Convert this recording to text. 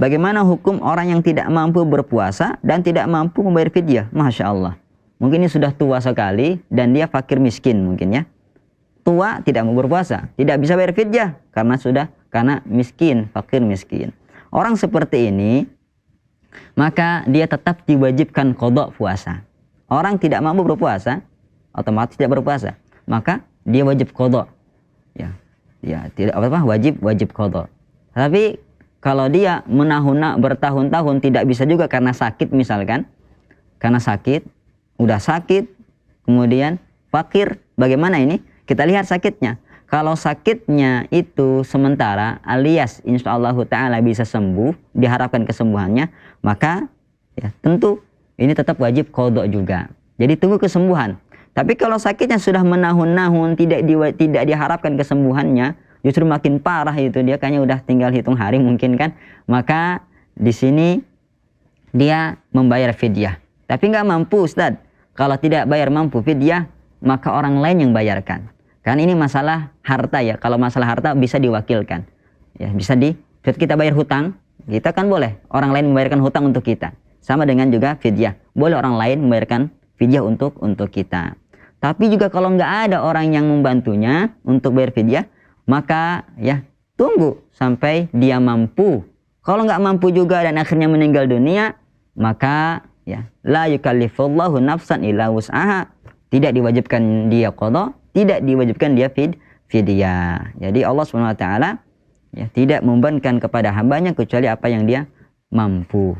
bagaimana hukum orang yang tidak mampu berpuasa dan tidak mampu membayar fidyah? Masya Allah. Mungkin ini sudah tua sekali dan dia fakir miskin mungkin ya. Tua tidak mau berpuasa, tidak bisa bayar fidyah karena miskin, fakir miskin. Orang seperti ini maka dia tetap diwajibkan qada puasa. Orang tidak mampu berpuasa, otomatis tidak berpuasa, maka dia wajib qada. Ya, tidak wajib qada. Tapi kalau dia bertahun-tahun tidak bisa juga karena sakit misalkan, udah sakit, kemudian fakir, bagaimana ini? Kita lihat sakitnya. Kalau sakitnya itu sementara alias insyaallah ta'ala bisa sembuh, diharapkan kesembuhannya, maka ya tentu ini tetap wajib qada juga. Jadi tunggu kesembuhan. Tapi kalau sakitnya sudah menahun-nahun tidak diharapkan kesembuhannya, justru makin parah itu, dia kayaknya udah tinggal hitung hari mungkin kan, maka di sini dia membayar fidyah. Tapi nggak mampu Ustaz. Kalau tidak bayar mampu fidyah, maka orang lain yang bayarkan. Kan ini masalah harta ya. Kalau masalah harta bisa diwakilkan. Ya, kita bayar hutang, kita kan boleh orang lain membayarkan hutang untuk kita. Sama dengan juga fidyah. Boleh orang lain membayarkan fidyah untuk kita. Tapi juga kalau nggak ada orang yang membantunya untuk bayar fidyah, maka ya tunggu sampai dia mampu. Kalau nggak mampu juga dan akhirnya meninggal dunia, maka ya la yukallifullahu nafsan illa wus'aha. Tidak diwajibkan dia qada, tidak diwajibkan dia fidyah. Jadi Allah SWT ya tidak membebankan kepada hambanya kecuali apa yang dia mampu.